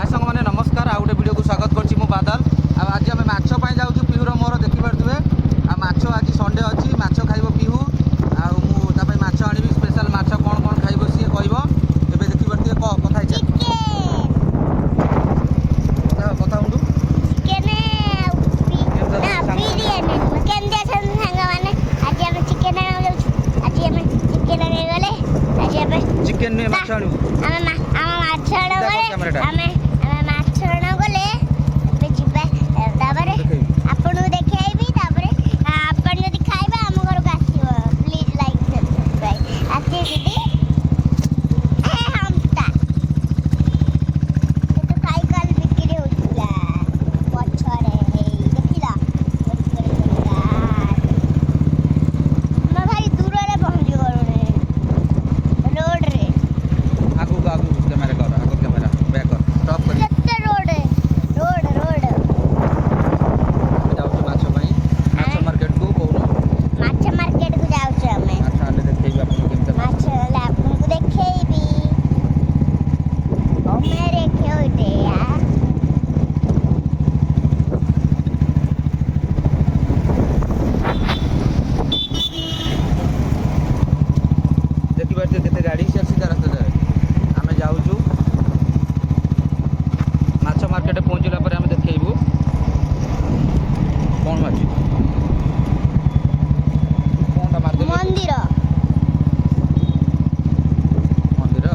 हाय संग मैंने नमस्कार आ गोटे वीडियो को स्वागत करछि मु बादल। आज आम माछ पाई जाऊँ पिहुर मोर देखिपे आ माछ आज संडे अच्छी माछ खाइब पिहू आउ माछ आनी स्पेशल माछ कौन कौन खाइब सी कह देखिपे कथा कथा हूँ चिकेन नुहे माछ आणु केते गाड़ी से सीधा रास्ता जाए आम जाऊँ माछ मार्केट पहुँचला पर आम देखू कौन माछ कौन मार मंदिर मंदिर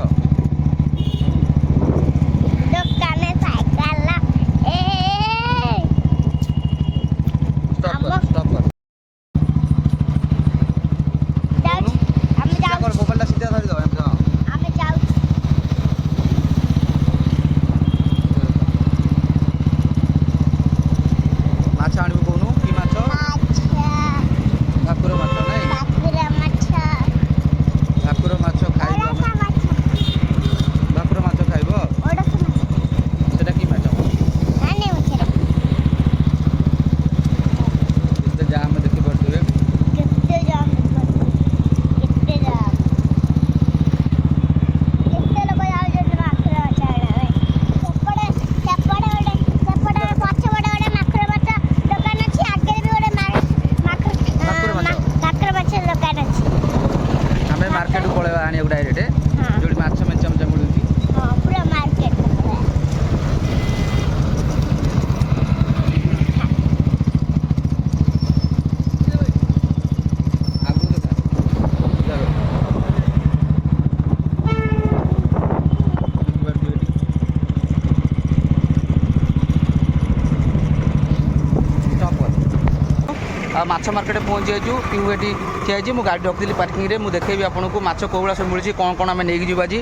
मार्केट को पड़ेगा आने डायरेक्ट जो माछ में चमचा मिलूँ पूरा मार्केट माछ मार्केट पहुँची जाइए पिहू ये ठिया मुझे गाड़ी रखी पार्किंग में मुझे देखी आपको माछ कौड़ा सब मिली कौन कौन आम नहीं आज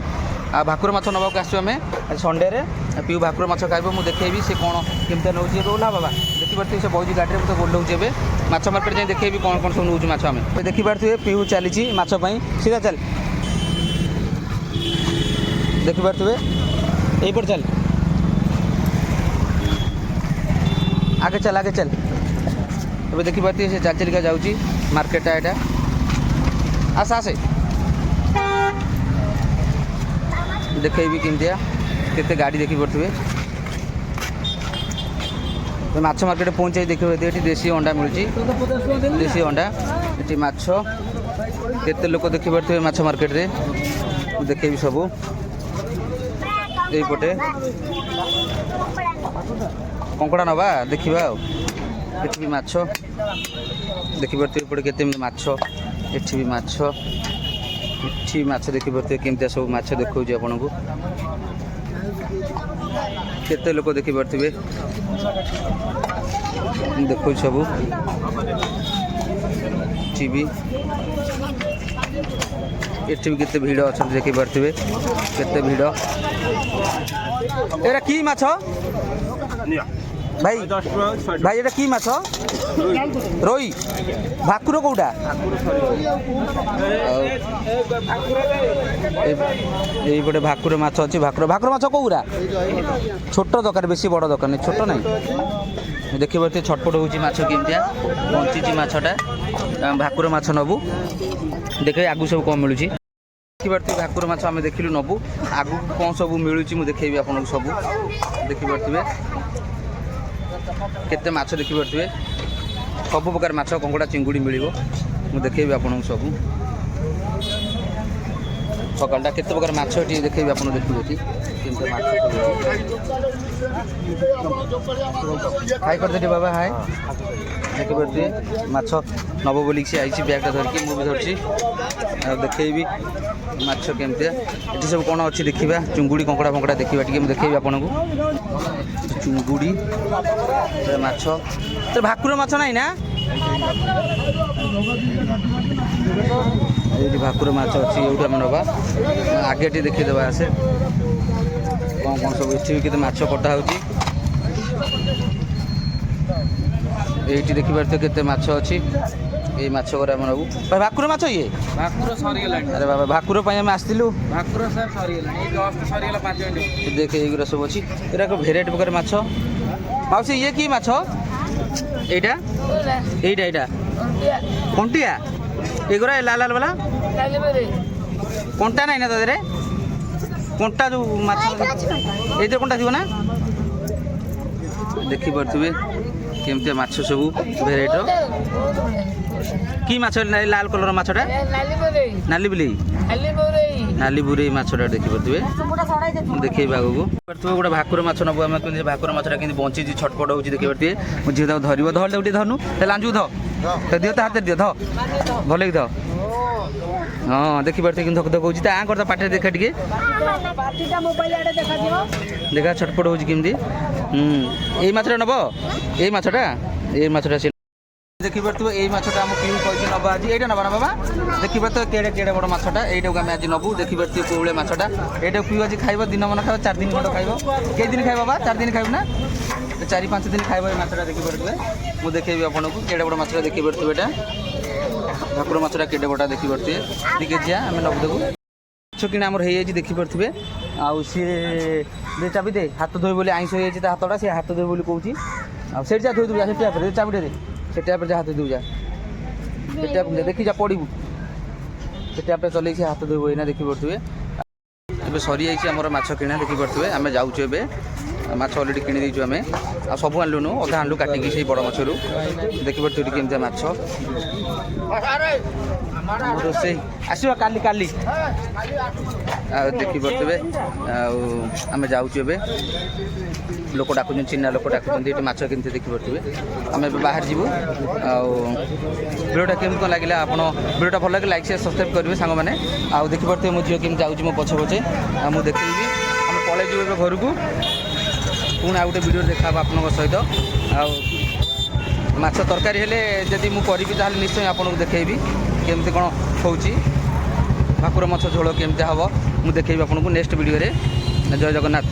आज भाकुर माछ नवाक आसू आम आज संडे पिहू भाकुर माछ खाइब मुझे देखी सी कौन केमती नौ ओला बाबा देखिपे से बहुत गाड़ी में बोलाऊँ ए माछ मार्केट जाए देखी कौन कौन सब नौ माछ आम देखिपे पिहू चली माछपाई सीधा चल देखिपे यहीपट चल आगे चल आगे चल अब देखिपे से चल चलिका जाऊँगी मार्केटा यहाँ आस आसे देखी केमतिया केते गाड़ी देखिपे माछ मार्केट पहुँचे देखिए ये देशी अंडा मिलूँ देशी अंडा ये माछ केते लोक देखिपे माछ मार्केट रे देखेबी सब यहीपटे कंकड़ा नवा देखा एठी भी माछ देखिपे केते माछ एठी भी माछ एठी माछ देखिपे केमतिया सब माछ देखौछि आपन को केते लोक देखिपे देखौ सब टीवी एठी भी केते भीड़ अच्छा देखिपे केते भीड़ एरा की माछ भाई भाई ये कि माछ रोई भाकुर कौटा ये भाकुर माछ अच्छी भाकुर भाकुर माछ कौरा छोट दरकार बेसी बड़ दरकार नहीं छोट नहीं देखिए छटपट हो माछ केमतिया बंची माछटा भाकुर माछ नबू देखे आगु सब कम मिलूँ। ଦେଖିପାରୁଥିବେ ଭାକୁର ମାଛ ଆମେ ଦେଖିଲୁ ନବୁ ଆଗକୁ କ'ଣ ସବୁ ମିଳୁଛି ମୁଁ ଦେଖେଇବି ଆପଣଙ୍କୁ ସବୁ ଦେଖିପାରୁଥିବେ କେତେ ମାଛ ଦେଖିପାରୁଥିବେ ସବୁ ପ୍ରକାର ମାଛ କଙ୍କଡ଼ା ଚିଙ୍ଗୁଡ଼ି ମିଳିବ ମୁଁ ଦେଖେଇବି ଆପଣଙ୍କୁ ସବୁ ସକାଳଟା କେତେ ପ୍ରକାର ମାଛ ଏଠି ଦେଖେଇବି ଆପଣ ଦେଖିବେ ଏଠି କେମିତି ମାଛ ହାଇ କରିଦେଲି ବାବା ହାଇ ଦେଖିପାରୁଥିବେ ମାଛ ନବ ବୋଲିକି ସେ ଆଇଛି ବ୍ୟାଗ୍ଟା ଧରିକି ମୁଁ ବି ଧରିଛି ଆଉ ଦେଖେଇବି ମାଛ କେମିତିଆ ଏଠି ସବୁ କ'ଣ ଅଛି ଦେଖିବା ଚୁଙ୍ଗୁଡ଼ି କଙ୍କଡ଼ା ଫଙ୍କଡ଼ା ଦେଖିବା ଟିକେ ମୁଁ ଦେଖେଇବି ଆପଣଙ୍କୁ ଚୁଙ୍ଗୁଡ଼ି ମାଛ ତ ଭାକୁର ମାଛ ନାହିଁ ନା ଏଇଠି ଭାକୁର ମାଛ ଅଛି ଏଇଠୁ ଆମେ ନେବା ଆଗେ ଟିକେ ଦେଖେଇଦେବା ଆସେ କ'ଣ କ'ଣ ସବୁ ଏଠି ବି କେତେ ମାଛ କଟା ହେଉଛି ଏଇଠି ଦେଖିପାରୁଥିବେ କେତେ ମାଛ ଅଛି ଏଇ ମାଛ ଘରେ ଆମେ ନେବୁ ଭାକୁର ମାଛ ଇଏ ଭାକୁର ସରିଗଲାଣି ଆରେ ବାବା ଭାକୁର ପାଇଁ ଆମେ ଆସିଥିଲୁ ଭାକୁର ସାର୍ ସରିଗଲାଣି ଏଇ ଜଷ୍ଟ ସରିଗଲା 5 ମିନିଟ୍ ଦେଖେ ଏଇଗୁଡ଼ା ସବୁ ଅଛି ଏଇଟା ଏକ ଭେରାଇଟି ପ୍ରକାର ମାଛ ମାଉସୀ ଇଏ କି ମାଛ ଏଇଟା ଏଇଟା ଏଇଟା କଣ୍ଟିଆ ଏଗୁଡ଼ା ଲାଲ ଲାଲ ବାଲା କଣ୍ଟା ନାହିଁ ନା ତା ଦେହରେ କଣ୍ଟା ଯେଉଁ ମାଛ ଏଇଥିରେ କଣ୍ଟା ଥିବ ନା ଦେଖିପାରୁଥିବେ କେମିତିଆ ମାଛ ସବୁ ଭେରାଇଟିର କି ମାଛ ଲାଲ କଲର ମାଛଟା ନାଲି ବିଲେଇ ନାଲି ବୁରେଇ ମାଛଟା ଦେଖିପାରୁଥିବେ ଦେଖେଇବି ଆଗକୁ ଦେଖିପାରୁଥିବେ ଗୋଟେ ଭାକୁର ମାଛ ନେବୁ ଆମେ କେମିତି ଭାକୁର ମାଛଟା କେମିତି ବଞ୍ଚିଛି ଛଟପଟ ହେଉଛି ଦେଖିପାରୁଥିବେ ମୋ ଝିଅ ତାକୁ ଧରିବ ଧରିଲେ ଟିକେ ଧନୁ ତାହେଲେ ଲାଞ୍ଜକୁ ଦିଅ ତା ହାତରେ ଦିଅ ଭଲକି ଧ ହଁ ଦେଖିପାରୁଥିବେ କିନ୍ତୁ ଧକ ଧକ ହେଉଛି ତା ଆଙ୍କର ତା ପାଟିରେ ଦେଖା ଟିକେ ଦେଖା ଛଟପଟ ହେଉଛି କେମିତି ଏଇ ମାଛଟା ନେବ ଏଇ ମାଛଟା ସେ ଦେଖିପାରୁଥିବେ ଏଇ ମାଛଟା ଆମ ପିଉ କହିଛି ନେବା ଆଜି ଏଇଟା ନେବା ନା ବାବା ଦେଖିପାରୁଥିବେ କେଡ଼େ କେଡ଼େ ବଡ଼ ମାଛଟା ଏଇଟାକୁ ଆମେ ଆଜି ନେବୁ ଦେଖିପାରୁଥିବେ କୋଉଭଳିଆ ମାଛଟା ଏଇଟାକୁ ପିଉ ଆଜି ଖାଇବ ଦିନ ମାନ ଖାଇବ 4 ଦିନ ଖଣ୍ଡ ଖାଇବ କେଇ ଦିନ ଖାଇବ ବାବା 4 ଦିନ ଖାଇବ ନା 4-5 ଦିନ ଖାଇବ ଏଇ ମାଛଟା ଦେଖିପାରୁଥିବେ ମୁଁ ଦେଖେଇବି ଆପଣଙ୍କୁ କେଡ଼େ ବଡ଼ ମାଛଟା ଦେଖିପାରୁଥିବେ ଏଇଟା ଭାକୁର ମାଛଟା କେଡ଼େ ବଡ଼ ଦେଖିପାରୁଥିବେ 2 କେଜିଆ ଆମେ ନେବୁ ଦେବୁ ମାଛ କିଣା ଆମର ହେଇଯାଇଛି ଦେଖିପାରୁଥିବେ ଆଉ ସିଏ ଚାବି ଦେ ହାତ ଧୋଇ ବୋଲି ଆଇଁଷ ହେଇଯାଇଛି ତା ହାତଟା ସେ ହାତ ଧୋଇ ବୋଲି କହୁଛି ଆଉ ସେଇଠି ଯା ଧୋଇ ଦେବୁ ସେ ଟ୍ୟାପ୍ରେ ଚାବିଟେ ଦେ ସେ ଟ୍ୟାପ୍ରେ ଯା ହାତ ଧୋଇ ଯା ସେ ଟ୍ୟାପ୍ ଦେଖି ଯା ପଡ଼ିବୁ ସେ ଟ୍ୟାପ୍ଟା ଚଲେଇକି ସେ ହାତ ଧୋଇବ ଏଇନା ଦେଖିପାରୁଥିବେ ଏବେ ସରିଯାଇଛି ଆମର ମାଛ କିଣା ଦେଖିପାରୁଥିବେ ଆମେ ଯାଉଛୁ ଏବେ ମାଛ ଅଲରେଡ଼ି କିଣି ଦେଇଛୁ ଆମେ ଆଉ ସବୁ ଆଣିଲୁନୁ ଅଧା ଆଣିଲୁ କାଟିକି ସେଇ ବଡ଼ ମାଛରୁ ଦେଖିପାରୁଥିବେ କେମିତିଆ ମାଛ ରୋଷେଇ ଆସିବ କାଲି ଆଉ ଦେଖିପାରୁଥିବେ ଆଉ ଆମେ ଯାଉଛୁ ଏବେ ଲୋକ ଡାକୁଛନ୍ତି ଚିହ୍ନା ଲୋକ ଡାକୁଛନ୍ତି ଏଠି ମାଛ କେମିତି ଦେଖିପାରୁଥିବେ ଆମେ ଏବେ ବାହାରି ଯିବୁ ଆଉ ଭିଡ଼ିଓଟା କେମିତି କ'ଣ ଲାଗିଲା ଆପଣ ଭିଡ଼ିଓଟା ଭଲ ଲାଗିଲେ ଲାଇକ୍ ସେୟାର ସବସ୍କ୍ରାଇବ୍ କରିବେ ସାଙ୍ଗମାନେ ଆଉ ଦେଖିପାରୁଥିବେ ମୋ ଝିଅ କେମିତି ଯାଉଛି ମୋ ପଛେ ଆଉ ମୁଁ ଦେଖେଇବି ଆମେ ପଳେଇ ଯିବୁ ଏବେ ଘରକୁ ପୁଣି ଆଉ ଗୋଟେ ଭିଡ଼ିଓ ଦେଖାହେବ ଆପଣଙ୍କ ସହିତ ଆଉ ମାଛ ତରକାରୀ ହେଲେ ଯଦି ମୁଁ କରିବି ତାହେଲେ ନିଶ୍ଚୟ ଆପଣଙ୍କୁ ଦେଖେଇବି କେମିତି କ'ଣ ହେଉଛି ଭାକୁର ମାଛ ଝୋଳ କେମିତି ହେବ ମୁଁ ଦେଖେଇବି ଆପଣଙ୍କୁ ନେକ୍ସଟ ଭିଡ଼ିଓରେ ଜୟ ଜଗନ୍ନାଥ।